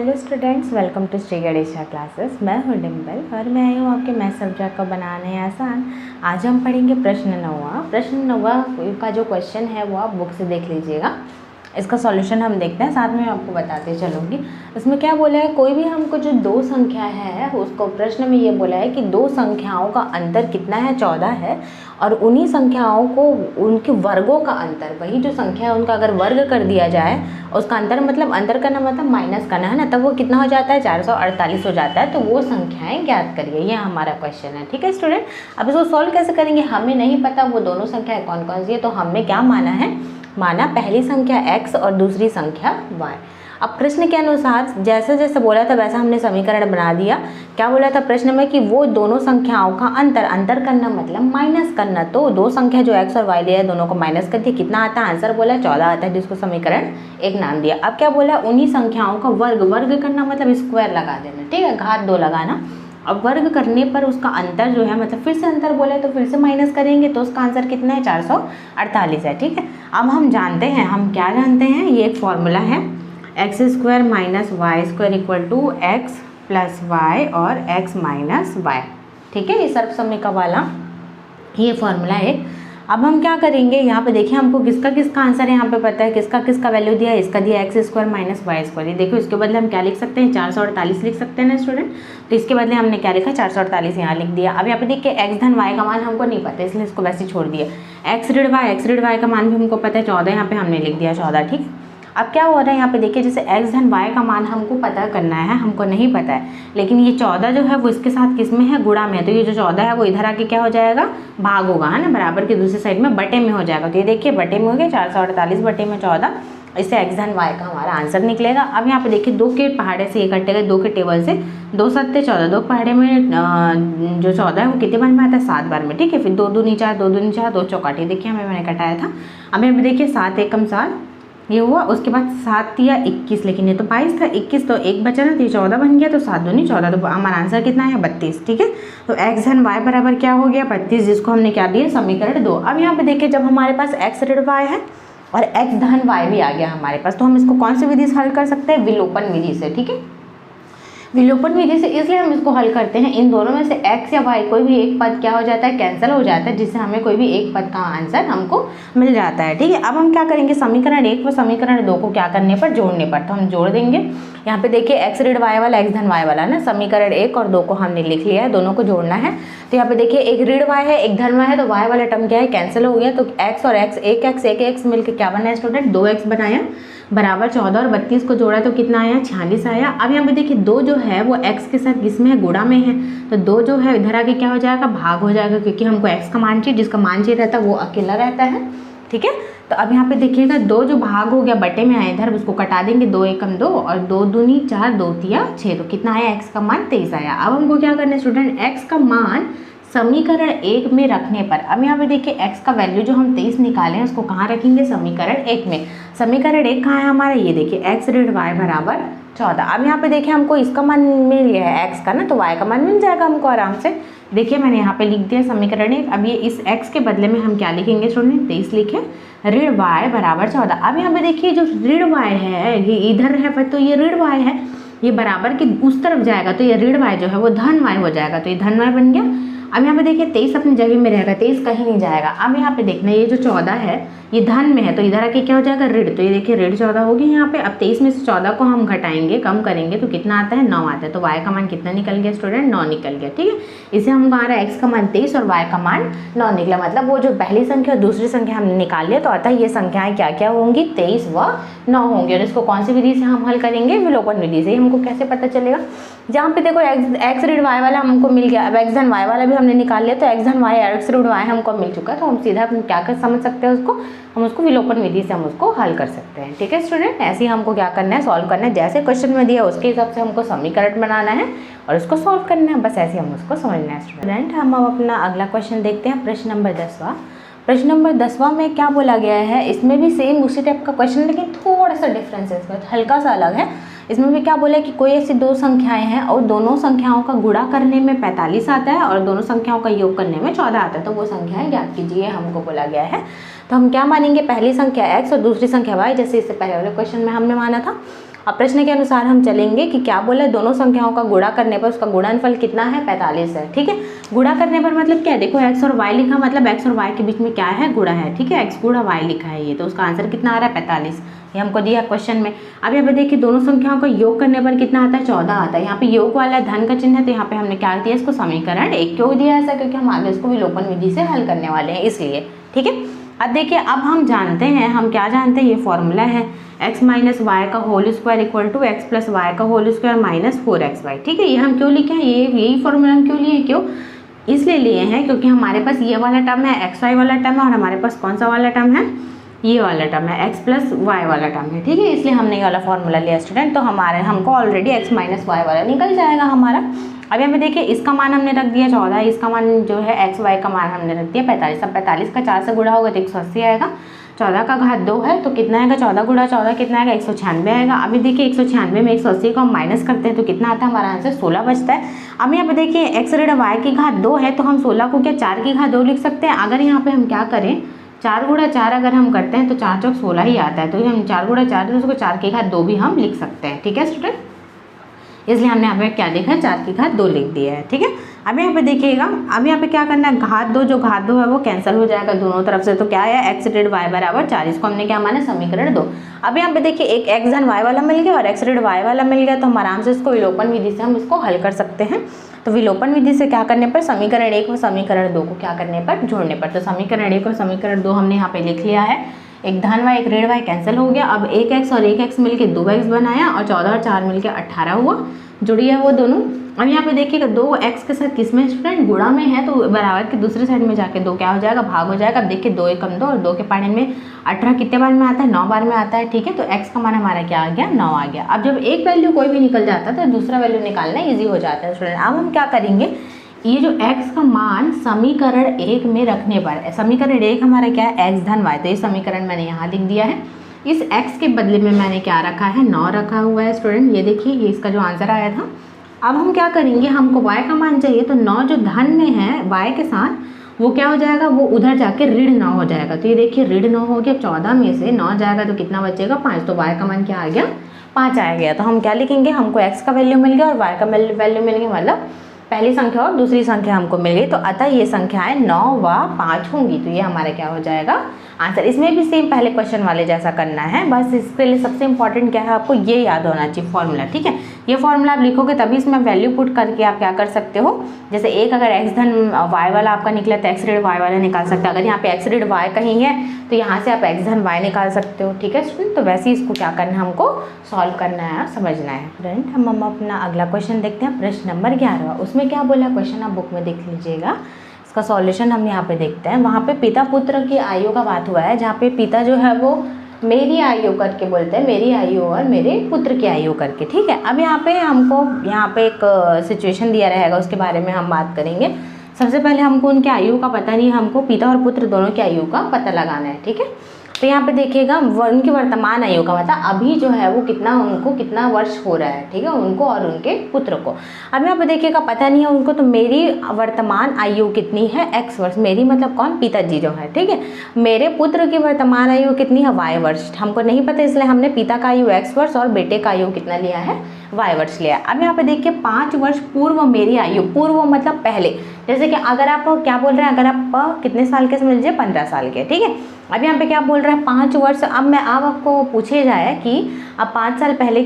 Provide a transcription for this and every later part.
Hello students, welcome to Shri Ganesha classes. मैं हूँ डिम्पल और मैं आई हूँ आपके मैथ सब्जेक्ट को बनाने आसान। आज हम पढ़ेंगे प्रश्न 9। प्रश्न 9 का जो क्वेश्चन है वो आप बुक से देख लीजिएगा। इसका सॉल्यूशन हम देखते हैं, साथ में आपको बताते चलूँगी। इसमें क्या बोला है, कोई भी हमको जो दो संख्या है उसको प्रश्न में ये बोला है कि दो संख्याओं का अंतर कितना है, 14 है, और उन्हीं संख्याओं को उनके वर्गों का अंतर, वही जो संख्या है उनका अगर वर्ग कर दिया जाए, उसका अंतर करना मतलब माइनस करना है ना, तब वो कितना हो जाता है, 448 हो जाता है। तो वो संख्याएं ज्ञात करिए, ये हमारा क्वेश्चन है। ठीक है स्टूडेंट, अब इसको सॉल्व कैसे करेंगे, हमें नहीं पता वो दोनों संख्याएं कौन कौन सी है, तो हमने क्या माना है, माना पहली संख्या x और दूसरी संख्या y। अब प्रश्न के अनुसार जैसे जैसे बोला था वैसा हमने समीकरण बना दिया। क्या बोला था प्रश्न में कि वो दोनों संख्याओं का अंतर करना मतलब माइनस करना। तो दो संख्या जो x और y दिया है दोनों को माइनस कर दिया, कितना आता है, आंसर बोला 14 आता है, जिसको समीकरण 1 नाम दिया। अब क्या बोला, उन्हीं संख्याओं का वर्ग करना मतलब स्क्वायर लगा देना, ठीक है, घात 2 लगाना। अब वर्ग करने पर उसका अंतर जो है, मतलब फिर से अंतर बोले तो फिर से माइनस करेंगे, तो उसका आंसर कितना है, 448 है। ठीक है, अब हम जानते हैं, हम क्या जानते हैं, ये एक फॉर्मूला है, x square minus y square equal to x plus y और एक्स माइनस वाई। ठीक है, ये सर्वसम्मिका वाला ये फॉर्मूला है। अब हम क्या करेंगे, यहाँ पे देखिए हमको किसका किसका आंसर है यहाँ पे पता है, किसका किसका वैल्यू दिया है, इसका दिया x square minus y square. ये देखो, इसके बदले हम क्या लिख सकते हैं, 448 लिख सकते हैं ना स्टूडेंट। तो इसके बदले हमने क्या लिखा, 448 यहाँ लिख दिया। अब यहाँ पे देखिए एक्स धन वाई का मान हमको नहीं पता, इसलिए इसको वैसे छोड़ दिया। एक्स ऋण वाई का मान भी हमको पता है 14, यहाँ पे हमने लिख दिया 14। ठीक, अब क्या हो रहा है यहाँ पे देखिए, जैसे x धन y का मान हमको पता करना है, हमको नहीं पता है, लेकिन ये 14 जो है वो इसके साथ किस में है, गुणा में है। तो ये जो 14 है वो इधर आके क्या हो जाएगा, भाग होगा, है ना, बराबर की दूसरी साइड में बटे में हो जाएगा। तो ये देखिए बटे में हो गया, 448 बटे में 14, इससे x धन y का हमारा आंसर निकलेगा। अब यहाँ पे देखिए 2 के पहाड़े से ये कटेगा, 2 के टेबल से 2 सत्ते 14, 2 पहाड़े में जो 14 है वो कितने बार में आता है, 7 बार में। ठीक है, फिर 2 दूनी 4, 2 दूनी 4, 2 चौकाठी, देखिए मैंने कटाया था। अब यहाँ पे देखिए 7 एकम 7 ये हुआ, उसके बाद 7 या 21, लेकिन ये तो 22 था, 21 तो 1 बचा ना, तो ये 14 बन गया, तो 7 दूनी 14, तो हमारा आंसर कितना है, 32। ठीक है, तो एक्स धन वाई बराबर क्या हो गया, 32, जिसको हमने क्या दिया, समीकरण 2। अब यहाँ पे देखिए जब हमारे पास एक्स ऋण वाई है और एक्स धन वाई भी आ गया हमारे पास, तो हम इसको कौन सी विधि से हल कर सकते हैं, विलोपन विधि से। ठीक है, विलोपन विधि से इसलिए हम इसको हल करते हैं, इन दोनों में से x या y कोई भी एक पद क्या हो जाता है, कैंसिल हो जाता है, जिससे हमें कोई भी एक पद का आंसर हमको मिल जाता है। ठीक है, अब हम क्या करेंगे, समीकरण 1 व समीकरण 2 को क्या करने पर, जोड़ने पर, तो हम जोड़ देंगे। यहाँ पे देखिए एक्स ऋण वाई वाला एक्स धन वाई वाला ना, समीकरण 1 और 2 को हमने लिख लिया है, दोनों को जोड़ना है। तो यहाँ पे देखिए एक ऋण वाई है एक धन वाई है, तो वाई वाला टर्म क्या है, कैंसिल हो गया, तो x और x एक x मिलकर क्या बना है स्टूडेंट, 2x बनाया, बराबर 14 और 32 को जोड़ा तो कितना आया, 46 आया। अब यहाँ पे देखिए 2 जो है वो x के साथ किसमें है, गुणा में है, तो 2 जो है इधर आके क्या हो जाएगा, भाग हो जाएगा, क्योंकि हमको x का मान चाहिए, जिसका मान चाहिए रहता है वो अकेला रहता है। ठीक है, तो अब यहाँ पे देखिएगा 2 जो भाग हो गया बटे में आया, इधर उसको कटा देंगे, 2 एकम 2 और 2 दूनी 4, 2 तिया 6, तो कितना आया, x का मान 23 आया। अब हमको क्या करना है स्टूडेंट, x का मान समीकरण 1 में रखने पर, अब यहाँ पे देखिए x का वैल्यू जो हम 23 निकाले हैं उसको कहाँ रखेंगे, समीकरण 1 में। समीकरण 1 कहाँ है हमारा, ये देखिए x ऋण y बराबर 14। अब यहाँ पे देखिए हमको इसका मान मिल गया है x का ना, तो y का मान मिल जाएगा हमको आराम से। देखिए मैंने यहाँ पे लिख दिया समीकरण 1। अब ये इस x के बदले में हम क्या लिखेंगे स्टूडेंट, 23 लिखे, ऋण y बराबर 14। अब यहाँ पे देखिए जो ऋण y है ये इधर है, तो ये ऋण y है, ये बराबर की उस तरफ जाएगा, तो ये ऋण y जो है वो धन y हो जाएगा, तो ये धन y बन गया। अब यहाँ पे देखिए 23 अपनी जगह में रहेगा, 23 कहीं नहीं जाएगा। अब यहाँ पे देखना ये जो 14 है ये धन में है, तो इधर आके क्या हो जाएगा, ऋण, तो ये देखिए ऋण 14 होगी यहाँ पे। अब 23 में से 14 को हम घटाएंगे, कम करेंगे, तो कितना आता है, 9 आता है। तो y का मान कितना निकल गया स्टूडेंट, 9 निकल गया। ठीक है, इसे हम हमारा x का मान 23 और y का मान 9 निकला, मतलब वो जो पहली संख्या और दूसरी संख्या हमने निकाल लिया, तो अतः ये संख्याएं क्या क्या होंगी, 23 व 9 होंगी। और इसको कौन सी विधि से हम हल करेंगे, विलोपन विधि से। हमको कैसे पता चलेगा, जहाँ पे देखो एक्स ऋण वाई वाला हमको मिल गया, अब एक्स धन वाई वाला भी हमने निकाल लिया, तो एक्स धन वाई एक्स ऋण वाई हमको मिल चुका, तो हम सीधा क्या कर समझ सकते हैं उसको, हम उसको विलोपन विधि से हम उसको हल कर सकते हैं। ठीक है स्टूडेंट, ऐसे ही हमको क्या करना है, सॉल्व करना है, जैसे क्वेश्चन में दिया उसके हिसाब से हमको समीकरण बनाना है और उसको सॉल्व करना है, बस ऐसे हम उसको समझना है स्टूडेंट। हम अब अपना अगला क्वेश्चन देखते हैं, प्रश्न नंबर 10वां। प्रश्न नंबर 10वां में क्या बोला गया है, इसमें भी सेम उसी टाइप का क्वेश्चन, लेकिन थोड़ा सा डिफरेंस है, इसमें हल्का सा अलग है। इसमें भी क्या बोला है कि कोई ऐसी दो संख्याएं हैं और दोनों संख्याओं का गुणा करने में 45 आता है और दोनों संख्याओं का योग करने में 14 आता है, तो वो संख्याएं ज्ञात कीजिए हमको बोला गया है। तो हम क्या मानेंगे, पहली संख्या x और दूसरी संख्या y, जैसे इससे पहले वाले क्वेश्चन में हमने माना था। अब प्रश्न के अनुसार हम चलेंगे कि क्या बोला है, दोनों संख्याओं का गुणा करने पर उसका गुणनफल कितना है, 45 है। ठीक है, गुणा करने पर मतलब क्या है, देखो x और y लिखा, मतलब x और y के बीच में क्या है, गुणा है। ठीक है, x गुणा y लिखा है ये, तो उसका आंसर कितना आ रहा है, 45। ये हमको दिया क्वेश्चन में। अब यहाँ पे देखिए दोनों संख्याओं का योग करने पर कितना आता है, 14 आता है। यहाँ पे योग वाला धन का चिन्ह है, तो यहाँ पे हमने क्या दिया, इसको समीकरण 1 क्यों दिया ऐसा, क्योंकि हम आगे इसको विलोपन विधि से हल करने वाले हैं इसलिए। ठीक है, अब देखिए अब हम जानते हैं, हम क्या जानते हैं, ये फॉर्मूला है x माइनस वाई का whole square equal to x plus y का होल स्क्वायर माइनस 4xy। ठीक है, ये हम क्यों लिखे हैं, ये यही फॉर्मूला हम क्यों लिए, क्यों इसलिए लिए हैं क्योंकि हमारे पास ये वाला टर्म है, xy वाला टर्म है, और हमारे पास कौन सा वाला टर्म है, ये वाला टर्म है, x प्लस वाई वाला टर्म है। ठीक है, इसलिए हमने ये वाला फॉर्मूला लिया स्टूडेंट। तो हमको ऑलरेडी x माइनस वाई वाला निकल जाएगा हमारा। अब यहाँ पे देखिए इसका मान हमने रख दिया 14, इसका मान जो है x y का मान हमने रख दिया 45। अब 45 का 4 से गुणा होगा तो 180 आएगा। 14 का घात 2 है तो कितना आएगा, 14 गुणा 14 कितना आएगा, 196 आएगा। अभी देखिए 196 में 180 को हम माइनस करते हैं तो कितना आता है, हमारा आंसर 16 बचता है। अब यहाँ पे देखिए x ऋण y की घात 2 है तो हम 16 को क्या 4 की घात 2 लिख सकते हैं। अगर यहाँ पे हम क्या करें, 4 गुणा 4 अगर हम करते हैं तो 4 चौक 16 ही आता है, तो हम 4 गुणा 4 तो उसको 4 की घात 2 भी हम लिख सकते हैं। ठीक है स्टूडेंट, इसलिए हमने यहाँ पे क्या लिखा है, 4 की घात 2 लिख दिया है। ठीक है, अब यहाँ पे देखिएगा, अब यहाँ पे क्या करना है, घात 2 जो घात 2 है वो कैंसिल हो जाएगा दोनों तरफ से, तो क्या है x ऋण y बराबर 4, इसको हमने क्या माना, समीकरण 2। अब यहाँ पे देखिए एक x धन y वाला मिल गया और x ऋण y वाला मिल गया, तो हम आराम से इसको विलोपन विधि से हम इसको हल कर सकते हैं। तो विलोपन विधि से क्या करने पर, समीकरण 1 और समीकरण 2 को क्या करने पर, जोड़ने पर। तो समीकरण 1 और समीकरण 2 हमने यहाँ पे लिख लिया है। एक धन y एक ऋण y कैंसिल हो गया। अब एक x और एक x मिलके 2x बनाया और 14 और 4 मिलके 18 हुआ, जुड़ी है वो दोनों। अब यहाँ पे देखिएगा 2x के साथ किसमें स्टूडेंट, गुणा में है, तो बराबर के दूसरे साइड में जाके 2 क्या हो जाएगा, भाग हो जाएगा। अब देखिए 2 एकम 2 और 2 के पानी में 18 कितने बार में आता है, 9 बार में आता है। ठीक है, तो x का मान हमारा क्या आ गया, 9 आ गया। अब जब एक वैल्यू कोई भी निकल जाता है तो दूसरा वैल्यू निकालना ईजी हो जाता है स्टूडेंट। अब हम क्या करेंगे, ये जो x का मान समीकरण 1 में रखने पर, समीकरण 1 हमारा क्या है, x धन y, तो ये समीकरण मैंने यहाँ लिख दिया है। इस x के बदले में मैंने क्या रखा है, 9 रखा हुआ है स्टूडेंट। ये देखिए ये इसका जो आंसर आया था। अब हम क्या करेंगे, हमको y का मान चाहिए, तो 9 जो धन में है y के साथ वो क्या हो जाएगा, वो उधर जाके ऋण 9 हो जाएगा। तो ये देखिए ऋण 9 हो गया, 14 में से 9 जाएगा तो कितना बचेगा, 5। तो y का मान क्या आ गया, 5 आ गया। तो हम क्या लिखेंगे, हमको x का वैल्यू मिल गया और y का वैल्यू मिल गया, मतलब पहली संख्या और दूसरी संख्या हमको मिल गई। तो अतः ये संख्याएं 9 व 5 होंगी। तो ये हमारा क्या हो जाएगा, आंसर। इसमें भी सेम पहले क्वेश्चन वाले जैसा करना है, बस इसके लिए सबसे इंपॉर्टेंट क्या है, आपको ये याद होना चाहिए फॉर्मूला। ठीक है, ये फॉर्मूला आप लिखोगे तभी इसमें वैल्यू पुट करके आप क्या कर सकते हो, जैसे एक अगर x धन y वाला आपका निकला तो x ऋण y वाला निकाल सकते हो। अगर यहाँ पे x ऋण y कहीं है तो यहाँ से आप x धन y निकाल सकते हो। ठीक है स्टूडेंट, तो वैसे ही इसको क्या करना है, हमको सॉल्व करना है, समझना है। फ्रेंड हम अपना अगला क्वेश्चन देखते हैं, प्रश्न नंबर 11। उसमें क्या बोला क्वेश्चन, आप बुक में देख लीजिएगा। इसका सॉल्यूशन हम यहाँ पे देखते हैं। वहाँ पे पिता पुत्र की आयु का बात हुआ है, जहाँ पे पिता जो है वो मेरी आयु करके बोलते हैं, मेरी आयु और मेरे पुत्र की आयु करके। ठीक है, अब यहाँ पे हमको यहाँ पे एक सिचुएशन दिया रहेगा, उसके बारे में हम बात करेंगे। सबसे पहले हमको उनकी आयु का पता नहीं, हमको पिता और पुत्र दोनों की आयु का पता लगाना है। ठीक है, तो यहाँ पे देखिएगा उनकी वर्तमान आयु का मतलब अभी जो है वो कितना, उनको कितना वर्ष हो रहा है। ठीक है, उनको और उनके पुत्र को। अब यहाँ पे देखिएगा पता नहीं है उनको, तो मेरी वर्तमान आयु कितनी है, x वर्ष। मेरी मतलब कौन, पिताजी जो है। ठीक है, मेरे पुत्र की वर्तमान आयु कितनी है, y वर्ष। हमको नहीं पता, इसलिए हमने पिता का आयु x वर्ष और बेटे का आयु कितना लिया है, y वर्ष लिया। अब यहाँ पे देखिए 5 वर्ष पूर्व मेरी आयु, पूर्व मतलब पहले। जैसे कि अगर आप क्या बोल रहे हैं, अगर आप कितने साल के समझ लीजिए, 15 साल के। ठीक है, अब यहाँ पे क्या बोल रहा है, 5 वर्ष। अब आपको पूछे जाए कि अब 5 साल पहले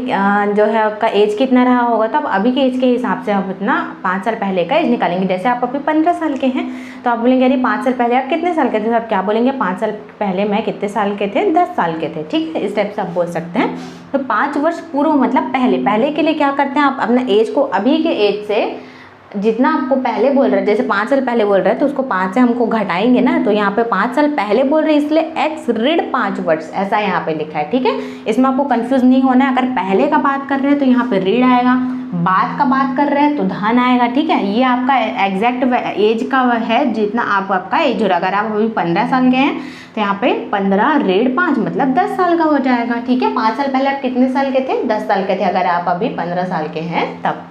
जो है आपका एज कितना रहा होगा, तो अब अभी के एज के हिसाब से आप इतना 5 साल पहले का एज निकालेंगे। जैसे आप अभी 15 साल के हैं तो आप बोलेंगे अरे 5 साल पहले आप कितने साल के थे, तो आप क्या बोलेंगे, 5 साल पहले मैं कितने साल के थे, 10 साल के थे। ठीक है, इस टाइप से आप बोल सकते हैं। तो 5 वर्ष पूर्व मतलब पहले। पहले के लिए क्या करते हैं, आप अपना एज को अभी के एज से जितना आपको पहले बोल रहे हैं, जैसे 5 साल पहले बोल रहे हैं तो उसको 5 से हमको घटाएंगे ना, तो यहाँ पे 5 साल पहले बोल रहे हैं इसलिए x ऋण 5 वर्ष ऐसा यहाँ पे लिखा है। ठीक है, इसमें आपको कंफ्यूज नहीं होना है। अगर पहले का बात कर रहे हैं तो यहाँ पे ऋण आएगा, बाद का बात कर रहे हैं तो धन आएगा। ठीक है, ये आपका एग्जैक्ट एज का है जितना आपका एज हो रहा है। अगर आप अभी 15 साल के हैं तो यहाँ पे 15 ऋण 5 मतलब 10 साल का हो जाएगा। ठीक है, 5 साल पहले आप कितने साल के थे, 10 साल के थे, अगर आप अभी 15 साल के हैं तब।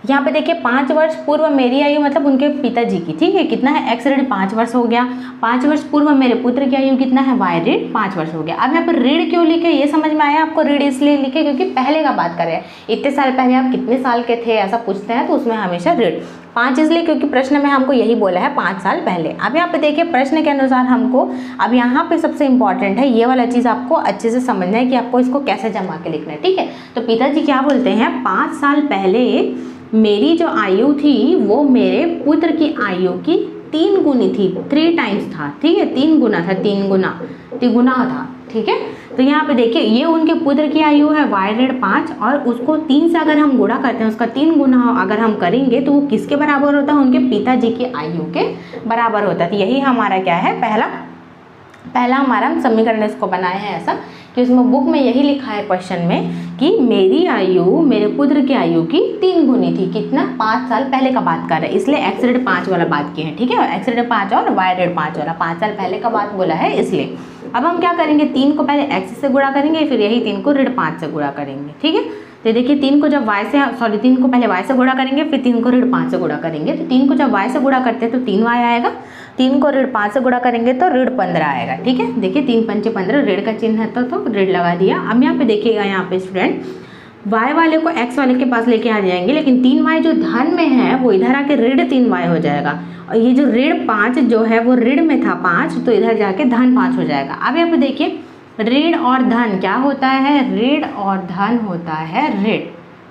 यहाँ पे देखिए 5 वर्ष पूर्व मेरी आयु मतलब उनके पिताजी की, ठीक है, कितना है x ऋण 5 वर्ष हो गया। 5 वर्ष पूर्व मेरे पुत्र की आयु कितना है y ऋण 5 वर्ष हो गया। अब यहाँ पर ऋण क्यों लिखे, ये समझ में आया आपको? ऋण इसलिए लिखे क्योंकि पहले का बात कर रहे हैं, इतने साल पहले आप कितने साल के थे ऐसा पूछते हैं तो उसमें हमेशा ऋण। 5 इसलिए क्योंकि प्रश्न में हमको यही बोला है 5 साल पहले। अब यहाँ पे देखिए प्रश्न के अनुसार हमको, अब यहाँ पे सबसे इंपॉर्टेंट है ये वाला चीज़ आपको अच्छे से समझना है कि आपको इसको कैसे जमा के लिखना है, ठीक है। तो पिताजी क्या बोलते हैं, 5 साल पहले मेरी जो आयु थी वो मेरे पुत्र की आयु की 3 गुनी थी, 3 टाइम्स था, ठीक है, 3 गुना था, 3 गुना था, ठीक है। तो यहाँ पे देखिए ये उनके पुत्र की आयु है y ऋण 5 और उसको 3 से अगर हम गुणा करते हैं, उसका 3 गुना अगर हम करेंगे तो वो किसके बराबर होता है, उनके पिताजी की आयु के बराबर होता है। तो यही हमारा क्या है, पहला हमारा हम समीकरण इसको बनाए हैं ऐसा कि उसमें बुक में यही लिखा है क्वेश्चन में कि मेरी आयु मेरे पुत्र की आयु की 3 गुनी थी, कितना, 5 साल पहले का बात कर रहे हैं, इसलिए x ऋण 5 वाला बात किए हैं, ठीक है, x ऋण 5 और y ऋण 5 वाला 5 साल पहले का बात बोला है इसलिए। अब हम क्या करेंगे, 3 को पहले x से गुणा करेंगे, फिर यही 3 को ऋण 5 से गुणा करेंगे, ठीक है। तो देखिए 3 को जब तीन को पहले y से गुणा करेंगे, फिर 3 को ऋण 5 से गुणा करेंगे। तो 3 को जब y से गुणा करते हैं तो 3y आएगा, 3 को ऋण 5 से गुणा करेंगे तो ऋण 15 आएगा, ठीक है। देखिए 3 पंचे 15, ऋण का चिन्ह है तो ऋण लगा दिया। अब यहाँ पे देखिएगा, यहाँ पे स्टूडेंट y वाले को x वाले के पास लेके आ जाएंगे, लेकिन 3y जो धन में है वो इधर आके ऋण 3y हो जाएगा, और ये जो ऋण 5 जो है वो ऋण में था 5, तो इधर जाके धन 5 हो जाएगा। अब यहाँ पे देखिए ऋण और धन क्या होता है, ऋण और धन होता है ऋण,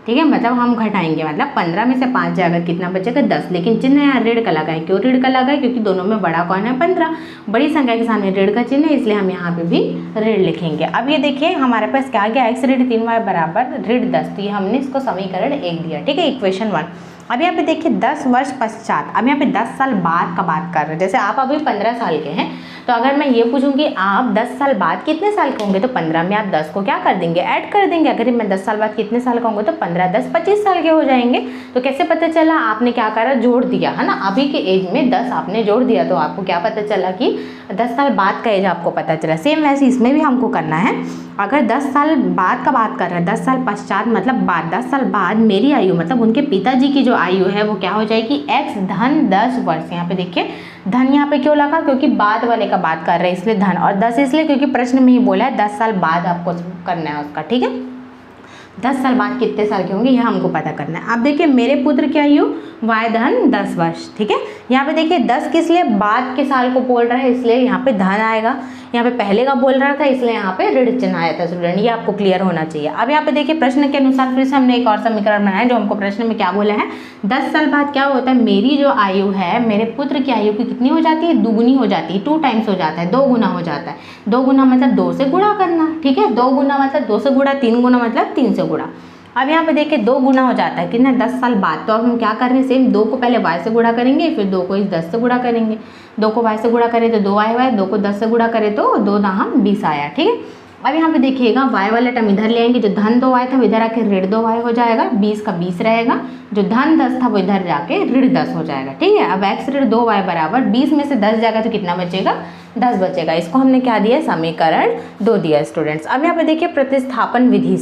ठीक है, मतलब हम घटाएंगे, मतलब 15 में से 5 जाएगा, कितना बचेगा 10, लेकिन चिन्ह यहाँ ऋण का लगा है। क्यों ऋण का लगा है, क्योंकि दोनों में बड़ा कौन है, 15, बड़ी संख्या के सामने ऋण का चिन्ह है, इसलिए हम यहाँ पे भी ऋण लिखेंगे। अब ये देखिए हमारे पास क्या आ गया, x ऋण 3y बराबर ऋण 10, तो ये हमने इसको समीकरण 1 दिया, ठीक है, इक्वेशन 1। अब यहाँ पे देखिए 10 वर्ष पश्चात, अब यहाँ पे 10 साल बाद का बात कर रहे हैं, जैसे आप अभी 15 साल के हैं, तो अगर मैं ये पूछूंगी आप 10 साल बाद कितने साल के होंगे, तो 15 में आप 10 को क्या कर देंगे, ऐड कर देंगे। अगर मैं 10 साल बाद कितने साल का होंगे तो 15 10 25 साल के हो जाएंगे। तो कैसे पता चला, आपने क्या करा, जोड़ दिया, है ना, अभी के एज में 10 आपने जोड़ दिया, तो आपको क्या पता चला कि 10 साल बाद का एज आपको पता चला। सेम वैसे इसमें भी हमको करना है, अगर 10 साल बाद का बात कर रहे हैं, 10 साल पश्चात मतलब बाद, 10 साल बाद मेरी आयु मतलब उनके पिताजी की जो आयु है वो क्या हो जाएगी, x धन 10 वर्ष। यहाँ पे देखिए धन यहाँ पे क्यों लगा, क्योंकि बाद वाले का बात कर रहे हैं इसलिए धन, और 10 इसलिए क्योंकि प्रश्न में ही बोला है 10 साल बाद आपको करना है उसका, ठीक है। 10 साल बाद कितने साल के होंगे यह हमको पता करना है। अब देखिए मेरे पुत्र की आयु y धन 10 वर्ष, ठीक है। यहाँ पे देखिए 10 किस लिए, बाद के साल को बोल रहा है इसलिए यहाँ पे धन आएगा, यहाँ पे पहले का बोल रहा था इसलिए यहाँ पे ऋण चिन्ह आया था स्टूडेंट, ये आपको क्लियर होना चाहिए। अब यहाँ पे देखिए प्रश्न के अनुसार फिर से हमने एक और समीकरण बनाया, जो हमको प्रश्न में क्या बोला है, 10 साल बाद क्या होता है, मेरी जो आयु है मेरे पुत्र की आयु की कितनी हो जाती है, दुगुनी हो जाती है, 2 टाइम्स हो जाता है, 2 गुना हो जाता है। 2 गुना मतलब 2 से गुणा करना, ठीक है, 2 गुना मतलब 2 से गुणा, 3 गुना मतलब 3 से गुणा। अब यहाँ पे देखिए 2 गुना हो जाता है कितना, 10 साल बाद। तो अब हम क्या कर रहे हैं, सेम 2 को पहले y से गुणा करेंगे, फिर 2 को इस 10 से गुणा करेंगे। 2 को y से गुणा करें तो 2 आया, 2 को 10 से गुणा करें तो 2 दाम 20 आया, ठीक है। अब यहाँ पे देखिएगा y वाला टर्म इधर ले आएंगे, जो धन 2y था वो इधर आके ऋण 2y हो जाएगा, 20 का 20 रहेगा, जो धन 10 था वो इधर जाके ऋण 10 हो जाएगा, ठीक है। अब x ऋण 2y बराबर 20 में से 10 जाएगा तो कितना बचेगा, 10 बचेगा। इसको हमने क्या दिया, समीकरण 2 दिया स्टूडेंट्स। अब यहाँ पे देखिए प्रतिस्थापन विधि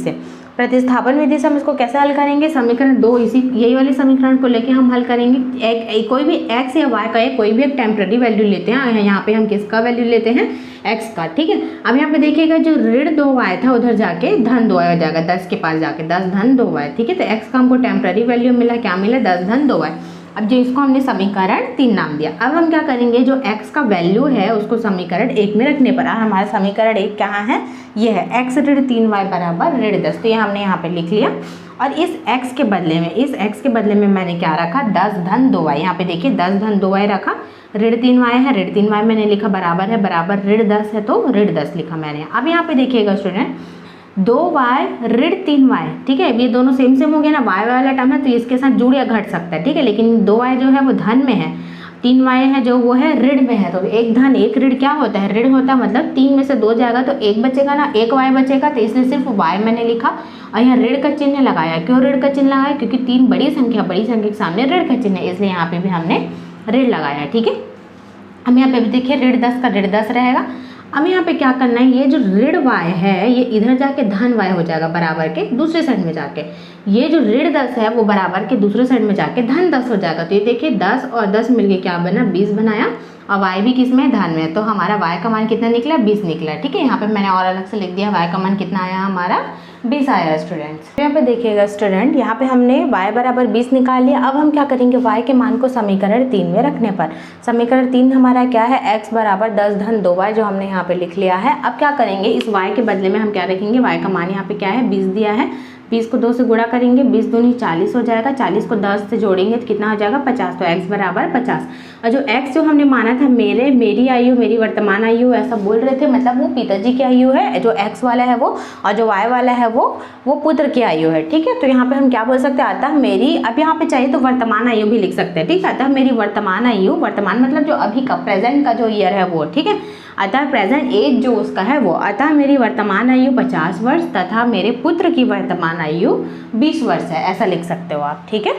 से हम इसको कैसे हल करेंगे, समीकरण 2 यही वाले समीकरण को लेके हम हल करेंगे। कोई भी x या y का कोई भी एक टेम्पररी वैल्यू लेते हैं, यहाँ पे हम किसका वैल्यू लेते हैं, x का, ठीक है। अब यहाँ पे देखिएगा जो ऋण 2y था उधर जाके धन 2y हो जाएगा, 10 के पास जाके 10 धन 2y, ठीक है। तो x का हमको टेम्पररी वैल्यू मिला, क्या मिला, 10 धन 2y। अब जो इसको हमने समीकरण 3 नाम दिया। अब हम क्या करेंगे, जो x का वैल्यू है उसको समीकरण 1 में रखने पर हमारा समीकरण 1 कहाँ है, ये है x ऋण 3y बराबर ऋण 10। तो ये हमने यहाँ पे लिख लिया, और इस x के बदले में मैंने क्या रखा, 10 धन 2y। यहाँ पे देखिए 10 धन 2y रखा, ऋण 3y है, ऋण 3y मैंने लिखा, बराबर है, बराबर ऋण 10 है तो ऋण 10 लिखा मैंने। अब यहाँ पे देखिएगा स्टूडेंट 2y ऋण 3y, ठीक है, ये दोनों सेम हो गया ना, y वाला टर्म है तो इसके साथ जुड़ या घट सकता है, ठीक है, लेकिन 2y जो है वो धन में है, 3y है जो वो है ऋण में है, तो एक धन एक ऋण क्या होता है, ऋण होता है, मतलब 3 में से 2 जाएगा तो 1 बचेगा ना, 1 y बचेगा, तो इसलिए सिर्फ y मैंने लिखा और यहाँ ऋण का चिन्ह लगाया। क्यों ऋण का चिन्ह लगाया, क्योंकि 3 बड़ी संख्या के सामने ऋण का चिन्ह है, इसलिए यहाँ पे भी हमने ऋण लगाया, ठीक है। हम यहाँ पे भी देखिए ऋण 10 का ऋण 10 रहेगा। अब यहाँ पे क्या करना है, ये जो ऋण y है ये इधर जाके धन y हो जाएगा, बराबर के दूसरे साइड में जाके, ये जो ऋण 10 है वो बराबर के दूसरे साइड में जाके धन 10 हो जाएगा। तो ये देखिए 10 और 10 मिलके क्या बना, 20 बनाया, और y भी किस में, धन में। तो हमारा y का मान कितना निकला, 20 निकला। ठीक है, यहाँ पे मैंने और अलग से लिख दिया, y का मान कितना आया हमारा, 20 आया स्टूडेंट्स। तो यहाँ पे देखिएगा स्टूडेंट, यहाँ पे हमने y बराबर 20 निकाल लिया। अब हम क्या करेंगे, y के मान को समीकरण 3 में रखने पर, समीकरण 3 हमारा क्या है, x बराबर 10 धन 2y, जो हमने यहाँ पे लिख लिया है। अब क्या करेंगे, इस y के बदले में हम क्या रखेंगे, y का मान यहाँ पे क्या है, 20 दिया है, 20 को 2 से गुणा करेंगे, 20 दूनी 40 हो जाएगा, 40 को 10 से जोड़ेंगे तो कितना हो जाएगा, 50। तो x बराबर 50। और जो x जो हमने माना था, मेरी आयु, मेरी वर्तमान आयु, ऐसा बोल रहे थे, मतलब वो पिताजी की आयु है, जो x वाला है वो, और जो y वाला है वो पुत्र की आयु है। ठीक है, तो यहाँ पे हम क्या बोल सकते हैं, अतः मेरी, अब यहाँ पे चाहिए तो वर्तमान आयु भी लिख सकते हैं। ठीक है, अतः मेरी वर्तमान आयु, वर्तमान मतलब जो अभी का, प्रेजेंट का जो ईयर है वो, ठीक है, अतः प्रेजेंट एज जो उसका है वो, अतः मेरी वर्तमान आयु 50 वर्ष तथा मेरे पुत्र की वर्तमान आयु 20 वर्ष है, ऐसा लिख सकते हो आप। ठीक है,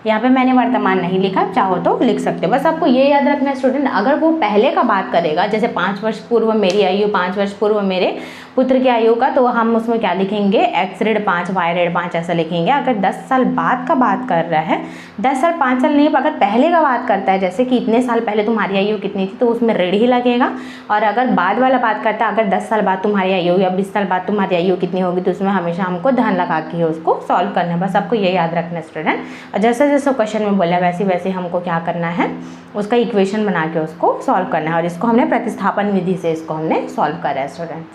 यहाँ पे मैंने वर्तमान नहीं लिखा, चाहो तो लिख सकते हो। बस आपको ये याद रखना है स्टूडेंट, अगर वो पहले का बात करेगा, जैसे 5 वर्ष पूर्व मेरी आयु, 5 वर्ष पूर्व मेरे पुत्र की आयु का, तो हम उसमें क्या लिखेंगे, x ऋण 5 y ऋण 5 ऐसा लिखेंगे। अगर 10 साल बाद का बात कर रहा है, 10 साल 5 साल नहीं, अगर पहले का बात करता है, जैसे कि इतने साल पहले तुम्हारी आयु कितनी थी, तो उसमें ऋण ही लगेगा। और अगर बाद वाला बात करता है, अगर 10 साल बाद तुम्हारी आयु या 20 साल बाद तुम्हारी आयु कितनी होगी, तो उसमें हमेशा हमको धन लगा के उसको सॉल्व करना है। बस आपको ये याद रखना है स्टूडेंट। और जैसे जैसे क्वेश्चन में बोला वैसे वैसे हमको क्या करना है, उसका इक्वेशन बना के उसको सॉल्व करना है। और इसको हमने प्रतिस्थापन विधि से इसको हमने सॉल्व करा है स्टूडेंट।